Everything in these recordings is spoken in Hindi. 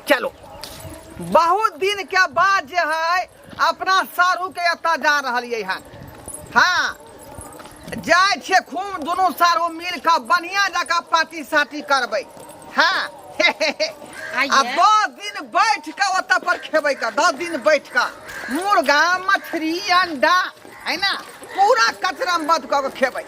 चलो बहुत दिन के बाद जे है अपना सारू के एता जा रही है। हाँ जाए छे खूब दोनों सारू मिल के बढ़िया जगह पार्टी साटी करबे। हाँ अब 10 दिन बैठ के ओत पर खेबे का 10 दिन बैठ के मुर्गा मछली अंडा है ना पूरा कचरा में बद के खेबे।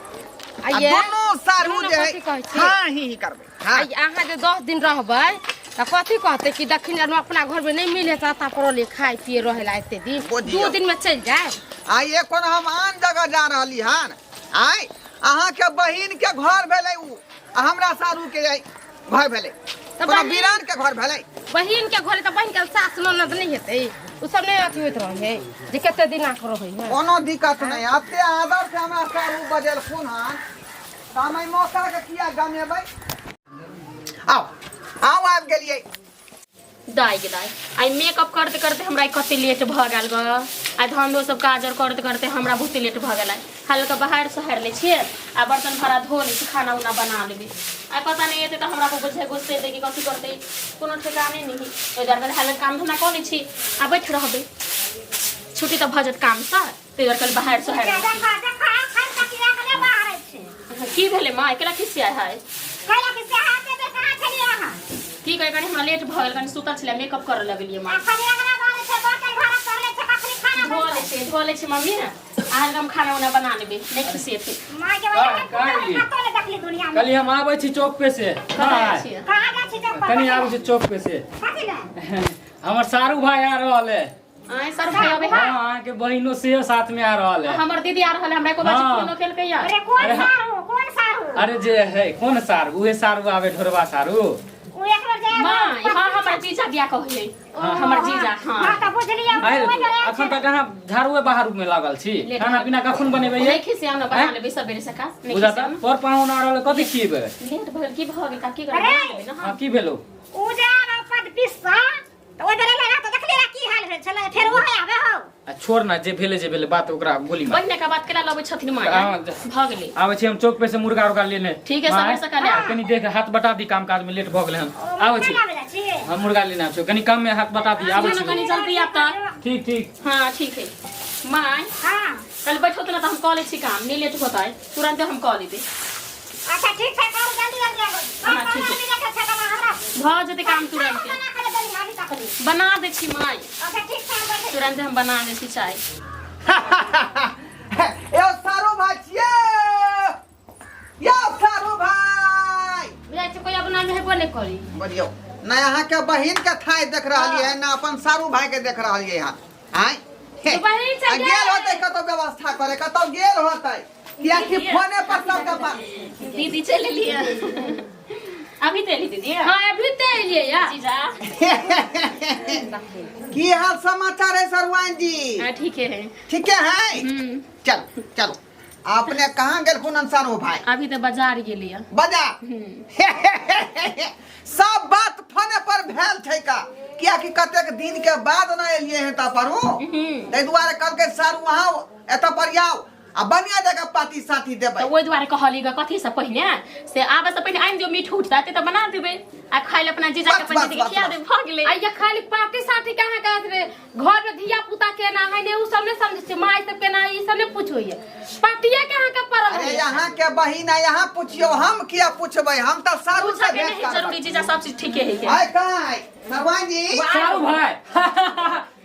दोनों सारू जे है हाँ ही करबे। हाँ अहाँ जे 10 दिन रहबै त कथी कहते कि दक्षिण अपना घर में नहीं मिले ता पर खाए पिए रहेला एते दिन 2 दिन में चल जाए। आइए कोन हम आन जगह जा रहली हन। आइ अहाँ के बहिन के घर भेलै उ हमरा सारू के घर भेलै तोरा बीरान के घर भेलै। बहिन के घर त बहिन के सास ननद नहीं हेतै उ सब नहीं अथी होत रहे जे कते दिन आक रहे है। कोनो दिक्कत नहीं आते आदर से हमरा सारू बजल फोन हन समय मौका के किया गमेबै। आओ आओ आब गेलिए दाई गे दाई आई मेकअप करते करते हमरा कते लेट भ गेल ग। आई धंधो सब काज और करते करते हमरा बहुत लेट भ गेल। हल्का बाहर शहर ले छिए आ बर्तन भरा धो ले खाना उना बना लेबे। आई पता नहीं एते त हमरा को बुझे गुस्से दे कि कथि करते कोनो ठिकाने नहीं इधर कर हल्का काम धंधा कर ले छी आ बैठ रहबे छुट्टी त भजत काम सा इधर कल बाहर शहर की भेले मां एकला किसिया है कला के से हाथे पे कहां चलिए हां की कहे कनी हमरा लेट भ गेल कनी सुतल छले मेकअप कर लगलिए मां अखनी अगला बार से बर्तन भरा कर ले छ कखनी खाना धो ले छी मम्मी ना आज हम खाना उना बना लेबे नहीं खुशी थे मां के वजह तो ले देखली दुनिया में कल हम आबै छी चौक पे से कहां जा छी जब कनी आबै छी चौक पे से कथि ले हमर सारू भाई आ रहल है। आए सर भाई अबे हां के बहिनो से साथ में आ रहल है। हमर दीदी आ रहल है हमरा को बाजी फोन खेल के यार। अरे कौन सारू अरे जे है कौन सारू उहे सारू आवे ढोरवा सारू ओ एक बार जाए मां हां हमर जीजा बिया कहले हमर जीजा हां हां त बुझलिए अखन तक कहां झाड़ू बाहर में लागल छी खाना पीना कखन बनेबै नहीं खिसे हम बना लेबे सबेरे से का नहीं बुझाता पर पाहुन आ रहल कथि खीबे लेट भल की भ गेल का की करबे ना हां की भेलो उ जा पद पिस्सा त ओदरे लगा त देखले की हाल भेल छले फेर ओहे आबे हो आ छोड़ ना जे भेले बात ओकरा गोली मार बहने का बात केला लबे छथिन मां भ गेले आबै छी हम चौक पे से मुर्गा उर्गा लेने ठीक है सबेरे से काले कनी देख हाथ बटा दी काम काज में लेट भ गेले हम आबै छी हम मुर्गा लेने आबै छी कनी काम में हाथ बटा दी आबै छी कनी जल्दी आप त ठीक हां ठीक है मां हां कल बैठो त ना त हम कॉलेज छी काम नहीं लेट होता है तुरंत हम कॉल लेबे। अच्छा ठीक है काम जल्दी लग जाओ हां ठीक है भ जते काम तुरंत बना दे छी मां अच्छा ठीक है तुरंत हम बना दे छी चाय। ए सारू भाई छिए या सारू भाई बुझाइ छै कोई अपना में हेबो नहीं करी बोलियो ना यहाँ के बहिन के थाई देख रहली है ना अपन सारू भाई के देख रहली है। हां तो बहिन से गेल होतै कतो व्यवस्था करे कतो गेल होतै किया कि फोने पर सब के पास दीदी चले लिए अभी तेली दीदी हां अभी ते लिए यार जीजा की हाल समाचार है सरवान जी। हां ठीक है ठीक है चलो चलो आपने कहाँ गेल कुनन सारू भाई अभी तो बाजार गेलिए बाजार सब बात फोने पर भेल छै का किया कि कतेक दिन के बाद न एलिए हैं ता पर तै दुआरे कल के सारू वहां एत पर आओ आ बढ़िया जगह पार्टी साथी देबै तो ओइ दुआरे कहली ग कथि से पहिले से आबे से पहिले आइन दियो मीठ उठता ते तो बना देबे आ खाइल अपना जीजा के पंडित के खिया दे भ गेलै। आइया खाली पार्टी साथी कहां का रे घर में धिया पुता के ना है ने उ सब ने समझ से माई सब के ना ई सब ने पूछोइए पार्टिया कहां का परब अरे है। यहाँ के बहिन है यहाँ पूछियो हम किया पूछबै हम त सारू से पूछबे भेंट नहीं करबै जरूरी जीजा सब चीज ठीके है के आय काय सरवान जी सारू भाई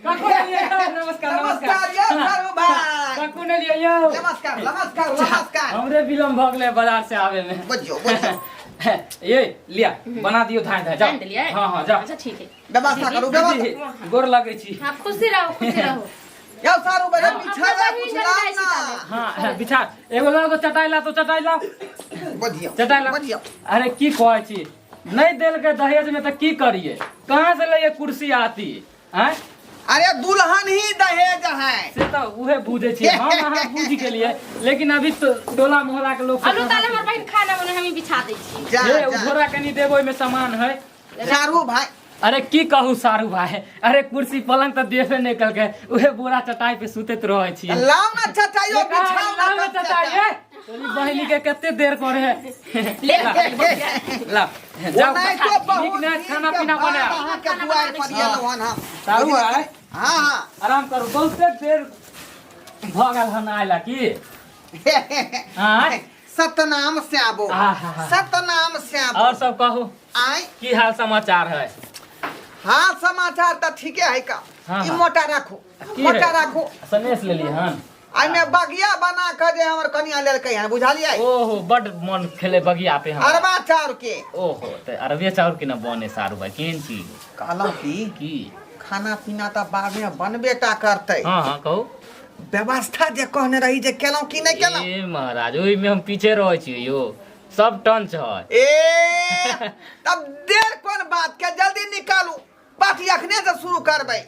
कखन एलियै नमस्कार नमस्कार यो सारू भाई कखन एलियै यौ नमस्कार नमस्कार नमस्कार हमरे विलम्ब भ गेलै बाजार से आवे में बुझियो बुझियो ये लिया बना दियो धान धा जान दिलिए हां हां जा अच्छा ठीक है व्यवस्था करू व्यवस्था गोर लागै छी हां खुशी रहो यो सारू भाई बिछा पुछला ना हां बिछा एगो लगो चटाइला तो चटाइला बुझियो चटाइला बुझियो अरे की कहै छी नहीं देल के दहेज में त की करिए कहां से ले कुर्सी आती हैं अरे दुल्हन ही दहेज है से तो उहे बुझे छी हम अहाँ बुझ के लिए लेकिन अभी तो टोला मोहल्ला के लोग सब अनु ताले हमर बहिन खाना बने हम बिछा दै छी जा ये जा घोड़ा कनी देबो में सामान है सारू भाई अरे की कहू सारू भाई, अरे कुर्सी पलंग तो देबे नहीं कल के, उहे बोरा चटाई पे सुतैत रहै छी। लाओ ना चटाइयो बिछाओ ना चटाई तोरी बहिनी के कते देर करे है। ला जाओ नीक ना खाना पीना बना के दुआर पर येलो हन हम सारू भाई। हां आराम करू, बहुते देर भ गेल हन आइला की। हां सतनाम से आबो, सतनाम से आबो। और सब कहू आई की हाल समाचार है? हां समाचार त ठीके है का। हाँ, ई हाँ। मोटा राखो, मोटा राखो। सनेस लेली हन। आई में बगिया बना के जे हमर कनिया लेल कहि हन, बुझालियै? ओहो बड मन खेले बगिया पे हम। अरबा चाउर के। ओहो त अरबे चाउर के न बने सारू भाई, केहन चीज कहलौ की खाना पीना त बाद में बनबेटा करतै। हां हां कहू। व्यवस्था जे कहने रही जे केलौ कि नहीं केलौ? ए महाराज ओइ में हम पीछे रहै छी यो, सब टंच है। ए तब देर कोन बात के, जल्दी निकालू, पार्टी अखने से शुरू करबै।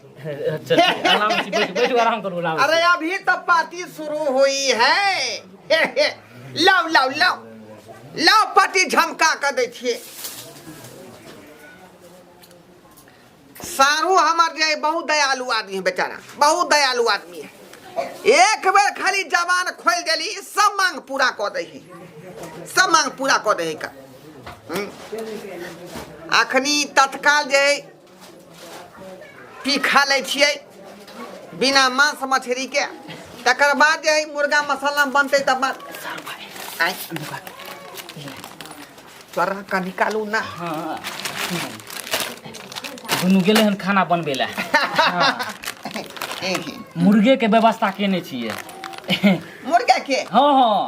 अच्छा आराम से बैठो आराम करो लाओ। अरे अभी तो पार्टी शुरू हुई है। लाओ लाओ लाओ लाओ पार्टी झमका कर दै छियै। सारू हमर जे बहुत दयालु आदमी है, बेचारा बहुत दयालु आदमी है। एक बेर खाली जबान खोल देली, सब मांग पूरा कर दे है, सब मांग पूरा कर दे है का। अखनी तत्काल जे पी खा ले छियै बिना मांस मछली के, तकर बाद जे मुर्गा मसाला बनते तब बात तोरा का निकालू ना। हां दुनू गेले हन खाना बनबे ला। मुर्गे के व्यवस्था केने छियै। मुर्गा के? हां हां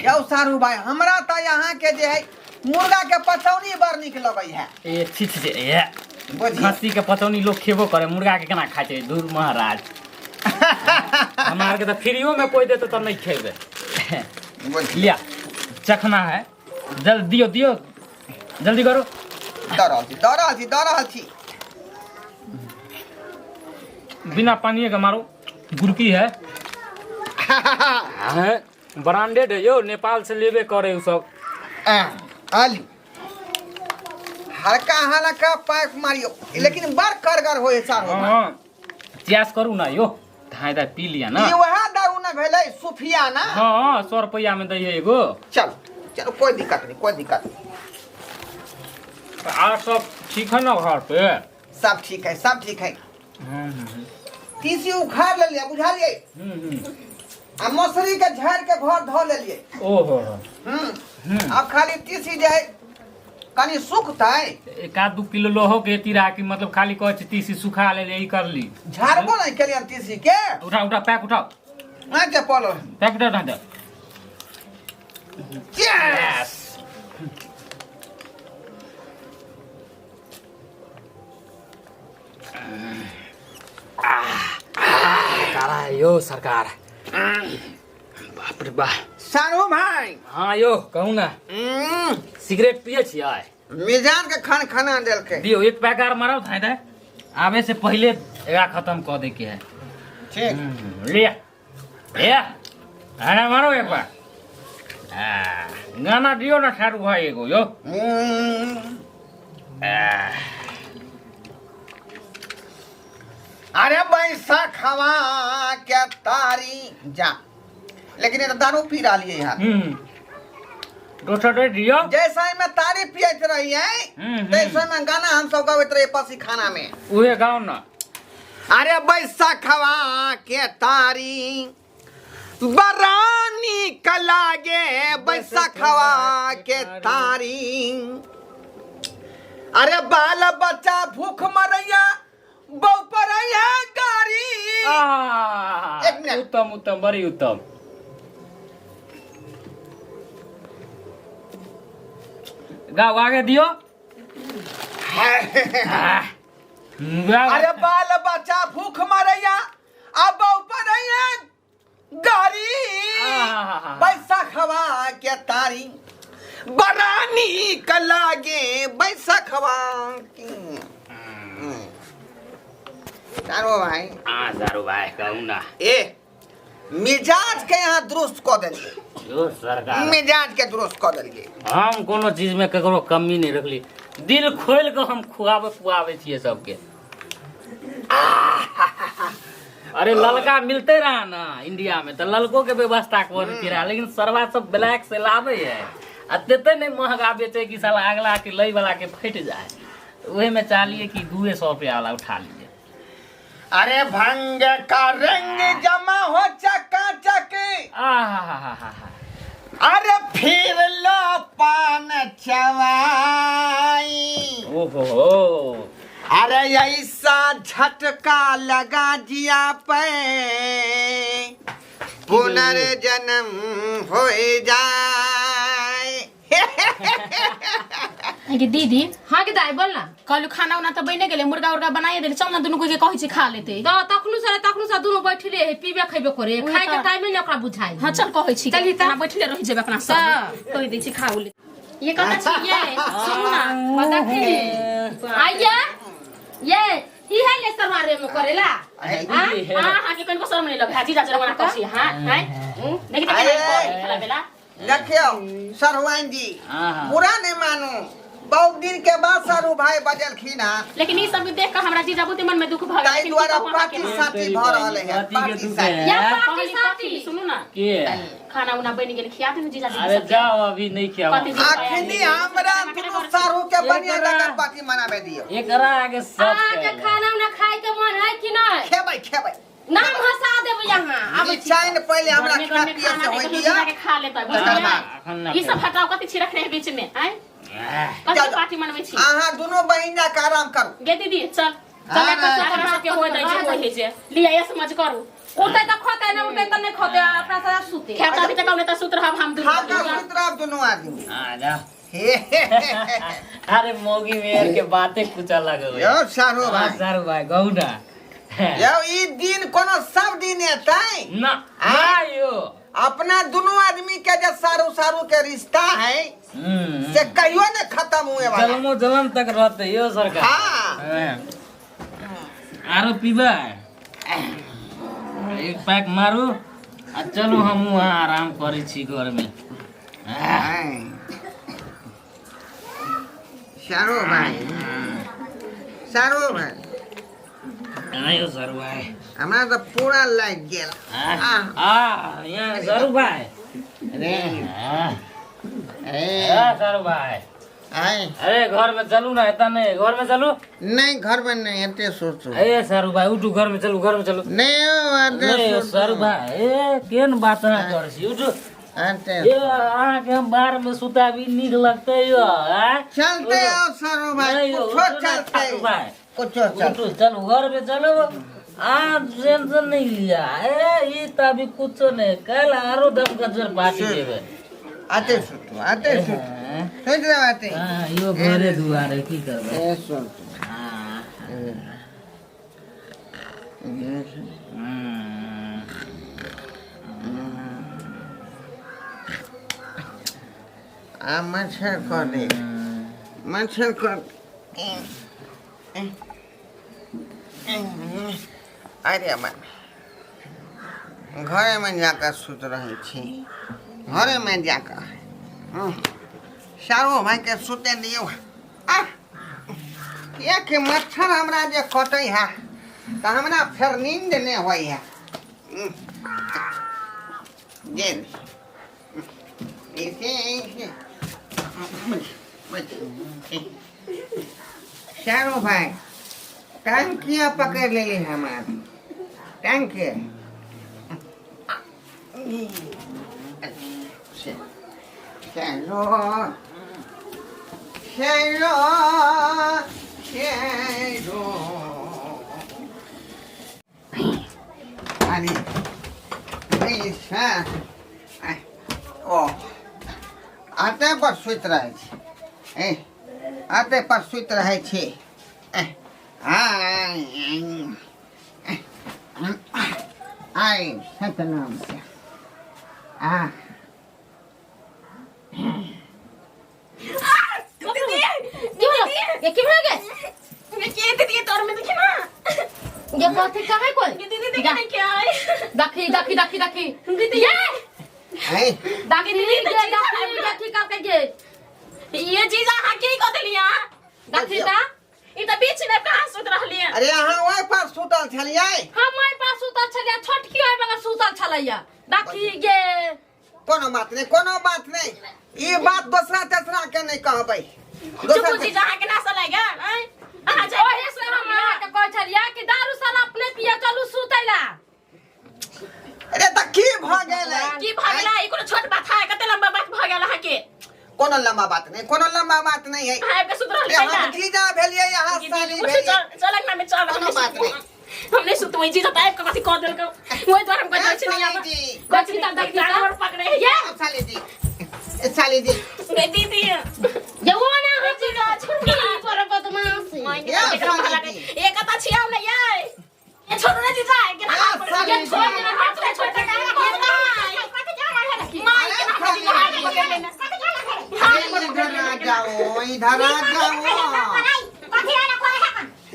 यौ सारू भाई, हमरा त यहाँ के जे है मुर्गा के पचौनी बड़ निक लगै है। ए छिछ जे ए खस्सी के पचौनी लोग खेबो करे, मुर्गा के केना खाइ छै दूर महाराज। हमरा के त फ्रीओ में कोई देत त नहीं खेबे। लिया चखना है, जल्दी दियो दियो, जल्दी करो। दौड़ रहल छी। बिना पानी के मारो, गुरकी है। ब्रांडेड है यो, नेपाल से लेबे करे उ सब। आलू हल्का हल्का पैक मारियो, लेकिन बड़ करगर होए सारू। हां चियास करू ना यो, धाय दा पी लिया ना। ई वह दारू ना भेलै सुफिया ना? हां 100 रुपया में दै है एगो। चल चलो कोई दिक्कत नहीं, कोई दिक्कत नहीं। आ सब ठीक है ना घर पे? सब ठीक है, सब ठीक है। तीसी उखाड़ ले लिया, बुझा लिए। आ मौसरी के झाड़ के घर धो ले लिए। ओहो अब खाली तीसी जे है कनी सुखतै। 1-2 किलो लोहो के तीरा की मतलब खाली कह छी तीसी सुखा ले ई कर ली। झाड़बो नहीं केलियन तीसी के। उठा उठा पैक उठाओ। ना के पोलो पैक दे दे। यस। काला यो सरकार। बाप रे बाप। सारू भाई। हाँ यो कहू ना, सिगरेट पिए छियै? मिजान के खान खाना देल के दियो एक पैक आर मारो थाई दे, आवे से पहले एकरा खत्म कर दे के है। ठीक लिया लिया आना मारो एक बार। गाना दियो ना सारू भाई एगो यो। अरे बैसा खवा क्या तारी जा, लेकिन ये तो दारू पी रहा है यार। दोसर दे दियो। जैसा ही मैं तारी पियत रही है तैसे में गाना हम सब गावत रहे पसी खाना में। उहे गाओ ना। अरे बैसा खवा के तारी बरानी कलागे, बैसा खवा के तारी। अरे बाल बच्चा भूख मरैया बहु पर गाड़ी। एक मिनट। उत्तम उत्तम बड़ी उत्तम। गाओ आगे दियो। अरे बाल बच्चा भूख मरैया अब ऊपर गाड़ी, पैसा खवा के तारी बरानी का लागे, पैसा खवा की। सारू भाई। हाँ सारू भाई कहूँ ना। ए मिजाज के यहाँ दुरुस्त कर देलिए। जो सरकार मिजाज के दुरुस्त कर देलिए। हम कोनो चीज में ककरो कमी नहीं रखली। दिल खोल के हम खुआवे छिए सबके। अरे ललका मिलते रहा ना इंडिया में तो ललको के व्यवस्था करती रहा, लेकिन सरवा सब ब्लैक से लावे है आ तेते नहीं महंगा बेचे कि साला अगला के लई वाला के फट जाए। वही में चालिए कि 200 रुपया वाला उठा लीजिए। अरे भंग का रंग जमा हो चका चकी, अरे फिर लो पान चवाई। ओहो अरे ऐसा झटका लगा जिया पे पुनर्जन्म हो जाए। दीदी हाँ के दाई बोल ना। कहलू खाना उना तो बने गेले, मुर्गा उर्गा बनाए देले, चल ना दुनू को के कहै छी खा लेते। तो तखनु से दुनू बैठले है, पीबे खइबे करे, खाए के टाइम में ओकरा बुझाई। हां चल कहै छी चली तना बैठले रहि जेबे अपना सब कहि दै छी खाउ ले। ये कत छी ये सुन ना पता की आइया ये ई है ले सरवारे में करेला। हां के कनको शर्म नहीं लगे हाजी जाजर बना करसी। हां देखि त खेला बेला देखियो सरवाइन जी बुरा नहीं मानो, बहुत दिन के बाद सारू भाई बजल खीना, लेकिन ई सब देख के हमरा जीजा बुते मन में दुख भ गेल। ताई द्वारा पार्टी साथी भ रहले है, पार्टी साथी या पार्टी साथी सुनु ना के खाना उना बन गेल, खिया दे जीजा जी। अरे जाओ अभी नहीं खियाओ। आखिनी हमरा दुनू सारू के बढ़िया जगह पार्टी मनावे दियो। एकरा आगे सब आके खाना उना खाए के मन है कि नहीं? खेबै नाम हंसा देब यहाँ। अब चाइन पहले हमरा खा पिए से होई दिया के खा लेता बुझलिए। ई सब हटाओ कथि छिरख रहे बीच में हैं? कथि पार्टी मनबै छी? आहा दोनों बहिना का आराम करू। गे दीदी चल चल एक सारा सबके होय दै छै होय जे लिया ये समझ करू। उठे त खोते न उठे त नहीं खोते, अपना सारा सुते खेता भी तक त सुत रहब हम दुनू। खाका सुतरा दोनों आदमी आ जा। अरे मोगी मेयर के बातें कुछ अलग हो। यो सारू भाई गौड़ा यो ई दिन कोनो सब दिन एतै ना आयो अपना दोनों आदमी के जो सारू के रिश्ता है से कहियो न खत्म हुए वाला। जलमो जलन तक रहते यो सरकार। हां आरो पीबा एक पैक मारू आ चलो हम वहाँ आराम करे छी घर में। सारू भाई आयो सर भाई हमरा तो पूरा लग गेल। यहाँ सरू भाई सरू भाई अरे घर में चलू ना, इतना नहीं घर में चलू। नहीं घर में नहीं एते सोचो। अरे सरू भाई उठू घर में चलू नहीं सरू भाई केन बात ना कर छी उठू। ये आहाँ के हम बाहर में सुता भी नीक लगते यो। चलते हो सरू भाई कुछ चलते भाई कुछ चलो घर में चलो। टेंशन नहीं लिया ये तभी कुछ नहीं, कल आरो 10 गजर पार्टी देवे। आते सुतो सोच रहे आते यो घरे दुआरे की करबे मच्छर कर दे मच्छर कर। अरे मन घरे में जाकर सुत रही छी, घरे में जाकर सारो भाई के सुते दियो। एक मच्छर हमरा जे कटे है तो हमरा फिर नींद नहीं होई है। सारो भाई टंकिया पकड़ ले हमारे टंकी चलो चलो चलो। अरे ऐसा ओ आते पर सुत रहे छे आते पर सुत रहे छे। आई सतनाम से ये क्यों हो गए? मैं के दीदी तोर में देखी ना ये कथि काहे कोई? दीदी क्या है? दाखी दीदी ये है दाखी करके ये ये चीज आ के को देलिया देखी ता ई त बीच में कहां सुत रहली है? अरे अहाँ ओहि पर सुतल छलियै। हमारे पास सुतल छलिया छोटकी ओइ बगल सुतल छलैया देखी गे कोनो बात नहीं, कोनो बात नहीं। ई बात दूसरा तेसरा के नहीं कहबै। चुप जी जहां के ना सलाएगा हैं? हां जे ओहे से हम अहाँ के कहै छलिया कि दारू साला अपने पिए चलू सुतैला। अरे त की भ गेल? की भागला ई कोनो छोट बात है? कते लंबा बात भ गेल अहाँ के? कोनो लंबा बात नहीं, कोनो लंबा बात नहीं है। हां पे सुत रहली हम है जीजा भेलियै, यहाँ साली भेलियै। चलक ना में चल कोनो बात नहीं। हमने सुतोई जी जब आइब कथि कह देल को ओइ द्वार हम कहै छी नहीं आबा कथि त देख जानवर पकड़े है ये साली जी, साली जी गे दीदी ये वो ना हो जी छोटकी पर बदमाशी ये कता छिया ले ये छोड़ ना जीजा के ये छोड़ ना हाथ ले छोड़ के माई के हाथ ले पकड़ लेना इधर आ जाओ, इधर आ जाओ।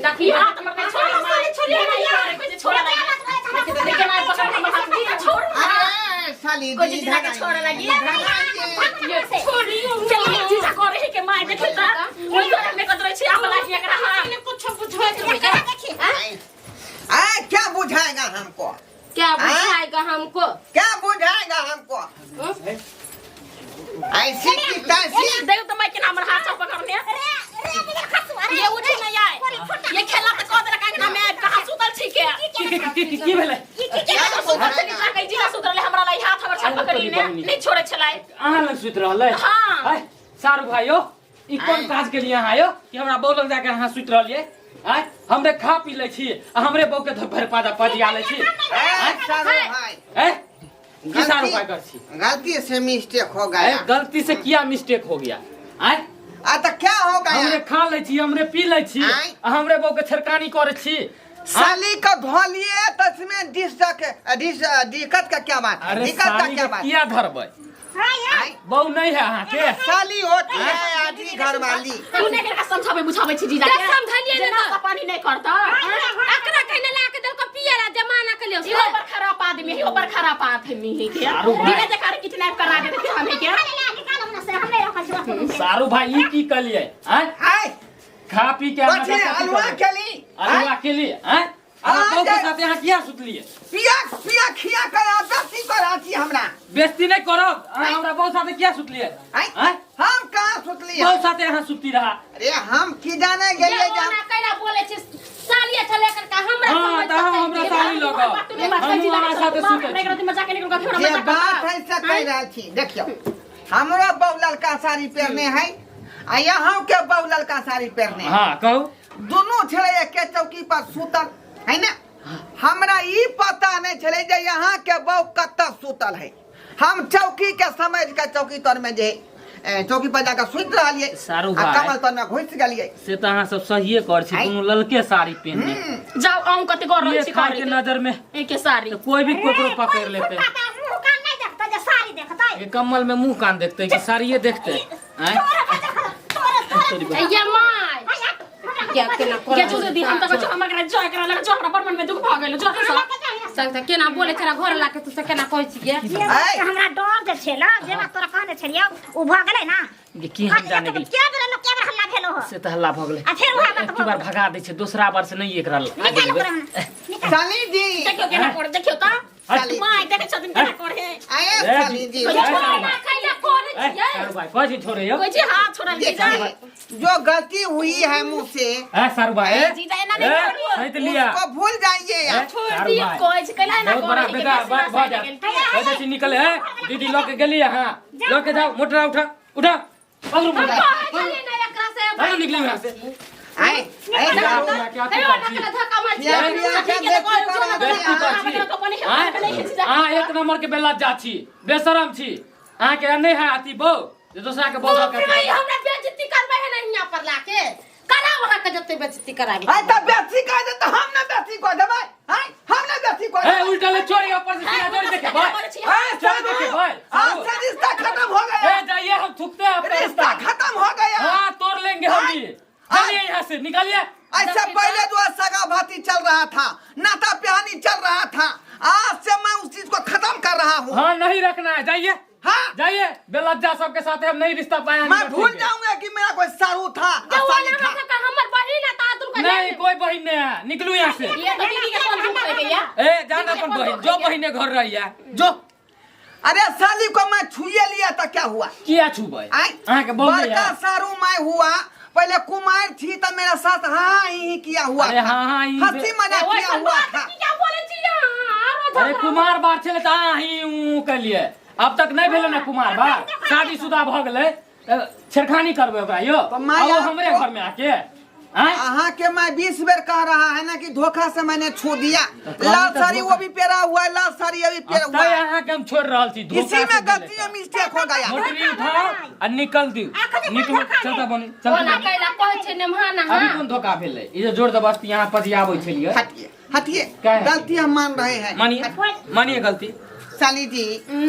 देखी हाथ में छोड़ ना यार कोई छोड़ ना लेकिन ना पकड़ हम हाथ नहीं छोड़ अरे साली कोई जी जीजा के छोड़ लगी ये छोड़ी चल जीजा करे के माई देखता ओइ घर में कतरै छी हम लागी एकरा हां कुछ बुझाइत आए क्या बुझाएगा हमको? क्या बुझाएगा हमको? क्या बुझाएगा हमको? ऐसी की तैसी देख तो मैं के नाम हाथ से पकड़ने ये उठी नहीं आए ये खेला तो कह देला काहे ना मैं कहां सुतल छी के की भेलै? सुतल छी का जी सुतल हमरा लाई हाथ हमर छप पकड़ी ने नहीं छोड़े छलाय अहाँ लग सुत रहलै? हां आय सारू भाई यो ई कोन काज के लिए आयो कि हमरा बौ लग जाके अहाँ सुत रहलिए? आय हमरे खा पी ले छी आ हमरे बौ के भर पादा पजिया ले छी। सारू भाई, ए की सारू भाई कर छी? गलती से मिस्टेक हो ए गया। गलती से क्या मिस्टेक हो गया? आय तो क्या हो हमरे गया? खा ले छी, हमरे पी ले छी आय। आ हमरे बौ के छरकानी करे छी। साली का धोलिए तो इसमें दिक्कत का क्या बात? अरे दिक्कत का साली क्या के बात? किया धरबै? आय, बौ नहीं है अहाँ के? साली होती है आधी घर वाली। तू ने के समझाबे बुझाबे छी जीजा के समझलिए ना ना पानी नहीं करता एकरा कहने ला के देल को पिएला जमाना के लिए यो पर खराब आदमी है ऊपर खराब आदमी है के सारू भाई। दिने देखारे किडनैप करा दे थे हमें के सारू भाई ई की कलिए? आय आय, खा पी के बच्चे हलवा खेली। अलवा के लिए हैं? आप बहू के साथ यहाँ किया सुतलिए? पिया पिया खिया कर आदती कर आती हमरा। बेइज्जती नहीं करो। हमरा बहू साथे किया सुतलिए? आय, हैं? हम कहाँ सुतली? बहू साथे यहाँ सुती रहा। अरे हम की जाने गेलिए ये जा। ना कैला बोले छी सालिया चले कर का हमरा हाँ तो हमरा साली लगो हम वहाँ साथे सुते मजाक निकल के ये हमरा बात है से कह रहा थी। देखियो हमरो बहू ललका साड़ी पहनने है आ यहाँ के बहू ललका साड़ी पहनने है। हाँ कहू। दोनों छले एक चौकी पर सुतल है ना। हमरा ई पता नहीं चले जे यहाँ के बहू कत्ता सुतल है। हम चौकी के समझ के चौकी तर में जे चौकी पर जाकर सुत रहलिए। सारू आ भाई। कमल तर में घुस गेलिए। से तो अहाँ सब सहिए कर छी, दोनों ललके साड़ी पहनने। जाओ आऊं कते कर ये रही खा के नजर में एके साड़ी तो कोई भी कोकरो पकड़ लेते। ये कमल में मुंह कान देखते कि साड़िए देखते हैं? ये माय क्या केना कर ये चुदे दी हम तक जो हमरा के जो करा लग जो हमरा बर्मन में दुख भ गेल जो सकता केना बोले छरा घर लाके तू से केना कहै छी गे हमरा डर जे छेला जे बात तोरा कहने छलियौ उ भ गेलै ना। ये की हम जाने गेली? क्या बेर लोग क्या बेर हल्ला भेलो हो? से तो हल्ला भ गेलै। आ फिर वहां एक बार भगा दै छै, दूसरा बार से नहीं एकरा निकाल आगे निकाल। साली जी देखियो केना कर देखियो त साली माय देखे छथिन केना करे आए साली जी खाना खैला करे छी सारू भाई कौन चीज छोड़े हो? कोई जी हाथ छोड़ा ले जा जो गलती हुई है मुँह से है सारू भाई? जीजा एना नहीं करियो सहित लिया। उसको भूल जाइए आप। छोड़ सारू दियो भाई। कोई जी कहला ना बहुत बड़ा बेटा बात बहुत ज्यादा से निकले है। दीदी लोग के गेली हां लोग के जाओ मोटरा उठा उठा पकड़ो मोटरा चले ना एकरा से चलो निकली वहां से। आए आए जाओ जाओ। ना क्या हे तू ना धक्का मार छी ये भी आके देखी कर हां एक नंबर के बेला जा छी, बेशरम छी। अहाँ के नहीं है आती बो जे दूसरा के बो का भाई हमरा बेइज्जती करबे है ना यहाँ पर लाके करा वहां के जते बेइज्जती कराबी आए तब बेसी कह दे तो हम ना बेसी कह देबै। हां हम ना बेसी कह ए उल्टा ले चोरी ऊपर से सीधा चोरी देखे भाई। हां चोरी देखे भाई। आज से रिश्ता खत्म हो गया। ए जाइए हम थूकते हैं अपना रिश्ता खत्म हो गया। हां तोड़ लेंगे हम भी। चलिए यहाँ से निकालिए। ऐसा पहले जो सगा भाती चल रहा था, नाता प्यानी चल रहा था, आज से मैं उस चीज को खत्म कर रहा हूँ। हाँ नहीं रखना है, जाइए हाँ। जाइए बेलज्जा सबके साथ हम नहीं रिश्ता पाया मैं भूल जाऊंगा कि मेरा कोई सारू था साली था। हमर बहिन है ता तुमका नहीं कोई बहन नहीं है, निकलू यहाँ से। ये तो दीदी के कौन दुख है या ए जान अपन बहन जो बहने घर रही है जो। अरे साली को मैं छुए लिया तो क्या हुआ? किया छुबे आई के बोल बड़का सारू मैं हुआ, पहले कुमार थी तो मेरे साथ हाँ ही किया हुआ अरे था। हाँ ही हंसी मजाक किया हुआ था। क्या बोले छी यहाँ अरे कुमार बार छे त ही ऊ के लिए अब तक नहीं भेले ना कुमार बा, शादीशुदा भ गेले छेड़खानी करबे ओकरा यो। तो मैं अब वो आपको- हमरे घर में आके अहाँ के मैं 20 बेर कह रहा है ना कि धोखा से मैंने छू दिया। कौन लाल सा साड़ी धोखा? वो भी पेरा हुआ है, लाल साड़ी अभी पेरा हुआ है। यहाँ के हम छोड़ रहल छी, धोखा इसी से में गलती गेले। में मिस्टेक हो गया। मोटरी उठाओ और निकल दियो, निकल चलता बनी कोना चलता। कैला कहै छै नेमहाना अभी हां कौन धोखा भेले? ई जे जोर जबरदस्ती यहाँ पजियाबै छलिए। हटिए हटिए, क्या है? गलती हम मान रहे हैं। मानिए गलती। साली जी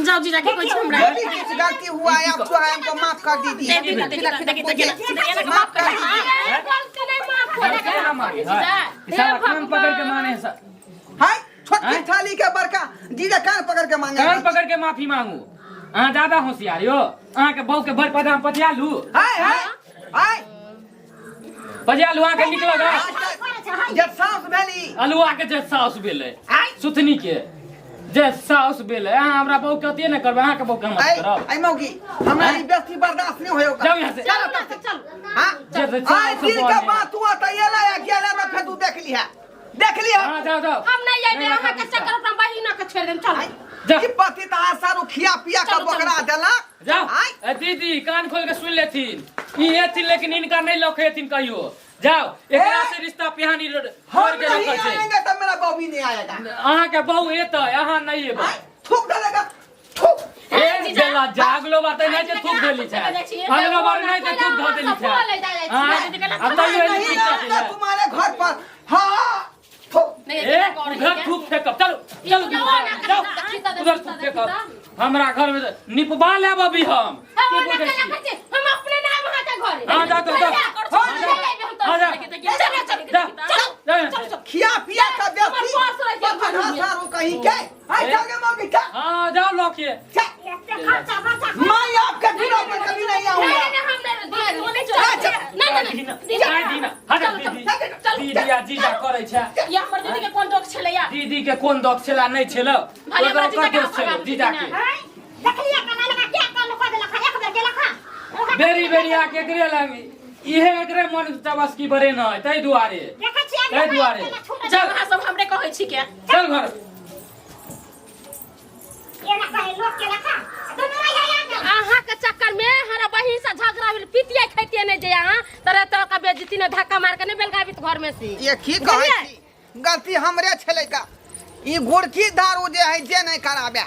जाओ जीजा के कुछ हमरा गलती हुआ है, आपको है, हमको माफ कर दीजिए। देखी माफ कर अरे गलती नहीं माफ क्या ना मारे जीजा हां साला कान पकड़ के माने सा हाय छोटी हैं? थाली के बड़का जीजा कान पकड़ के मांगे। कान पकड़ के माफी मांगू। अहाँ ज्यादा होशियार यो, अहाँ के बहू के भर पदा पजिया लू, हाय हाय हाय पजिया लू अहाँ के निकल गा जब सांस भेली अलुआ के जे साउस भेले आय सुथनी के जे साउस भेले अहाँ हमरा बहू के अतिए न करबे, अहाँ के बहू के हम आई करब। आई मौगी हमरा ई बेइज्जती बर्दाश्त नहीं होएगा। जाओ यहाँ से। चलो तब से चल हां जे जे आई साउस दिल बोले। का बात हुआ तो ये लाया गेला में फिर तू देख लिया हाँ जाओ जाओ। हम नहीं आइबे अहाँ के चक्कर अपना बहिना के छोड़ देम चल जा। कि पति ता सारू खिया पिया का चलो, बकरा देला। जाओ आई ए दीदी कान खोल के सुन लेथिन, ई एथिन लेकिन इनका नहीं लखेथिन कहियो। जाओ एकरा से रिश्ता पिहानी हम छोड़ के नहीं रखल छै। आएंगे तो मेरा बहू भी नहीं आएगा। अहाँ के बहू एतै, अहाँ नहीं एबै। आई थूक डालेगा थूक। ए जेला जागलो बात नहीं जे थूक देली छै, अगलो बार नहीं जे थूक धऽ देली छै। अब तो ये नहीं आएगा तुम्हारे घर पर। हाँ थूक। ए उधर थूक फेंकब, चलो चलो जाओ उधर थूक फेंकब। हमरा घर में निपबा लेब अभी हम की बुझै छी। हम अपने नाम वहां के घर हाँ जा तो जा खिया पिया का व्यक्ति पास रह के घर में। सारू कहीं के आई जाके मौगी का हाँ जाओ लौके। मैं आपके बिना पर कभी नहीं आऊंगा। दीदी आ जीजा करै छै, दीदी के कोन दोष छलै या दीदी के कोन दोष छला नहीं छलो, भले ओकर हमरा जीजा के दोष छलै जीजा के। देखलिए कना लगा क्या कर लो कर लखा एक बेर के लखा बेरी बेरी आके एकरे लगी इहे एकरे मन तबस की बरे न तै दुआरे देखै छियै तै दुआरे। चल अहाँ सब हमरे कहै छी के चल घर। ये लखा लोग के लखा दोनों आया अहाँ के चक्कर में हमारा बहिन से झगड़ा भेल, पितिया खैतिए नहीं जे अहाँ तरह तरह का बेइज्जती ने धक्का मार के नहीं बेलगाबित घर में से। ये की कहै छी गलती हमरे छलै का। ई गुड़की दारू जे है जे नहीं कराबे,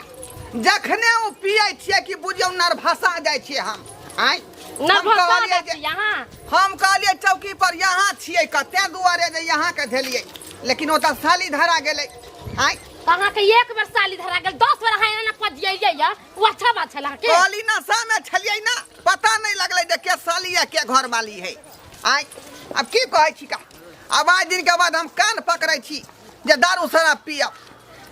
जखने उ पियै छियै कि बुझियौ नर्भसा जाइ छियै हम। आई न हम भसा कहलियै जाती यहाँ हम कहलियै चौकी पर यहाँ छियै कते दुआरे जे यहाँ के धेलियै, लेकिन ओतऽ साली धरा गेलै। आई अहाँ के एक बेर साली धरा गेल 10 बेर अहाँ एना पजियै या वो अच्छा बात छला के। कहली नशा में छलियै ना, पता नहीं लगलै जे के साली है के घर वाली है। आई अब की कहै छी का, अब आज दिन के बाद हम कान पकड़ै छी जे दारू शराब पियब,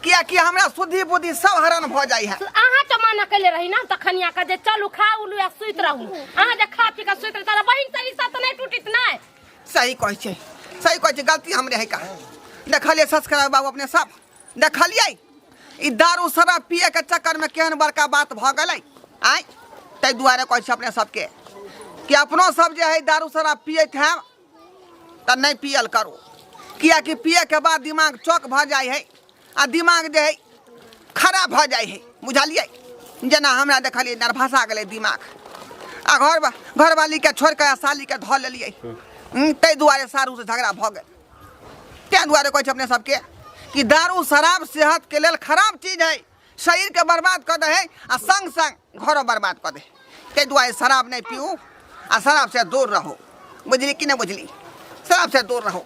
कियाकि हमरा शुद्धि बुद्धि सब हरण भ जाइ है। अहाँ तो माना कैले रही ना तखनिया का जे चलू खा उलू या सुइत रहू, अहाँ जे खा पी के सुइत रही तारा बहिन से रिश्ता तो नहीं टूटित नहीं। सही कहै छै, सही कहै छै, गलती हमरे है का। देखलियै सस्करा बाबू अपने सब देखलियै ई दारू शराब पिए के चक्कर में केहन बड़का बात भ गेलै। आई तै दुआरे कहै छै अपने सबके कि अपनो सब जे है दारू शराब पियत है त नहीं पियल करू, कियाकि पिए के बाद दिमाग चौक भ जाइ है आ दिमाग जे है खराब भ जाइ है। बुझलियै जेना हमरा देखलियै नर्भसा गेलै दिमाग आ घरवाली के छोड़ के साली के धऽ लेलियै, तै दुआरे सारू से झगड़ा भ गेल। तै दुआरे कहै छै अपने सबके कि दारू शराब सेहत के लेल खराब चीज है, शरीर के बर्बाद कर दे है आ संग संग घरों बर्बाद कर दे। तै दुआरे शराब नहीं पीऊ आ शराब से दूर रहो। बुझली कि नहीं बुझली? शराब से दूर रहो।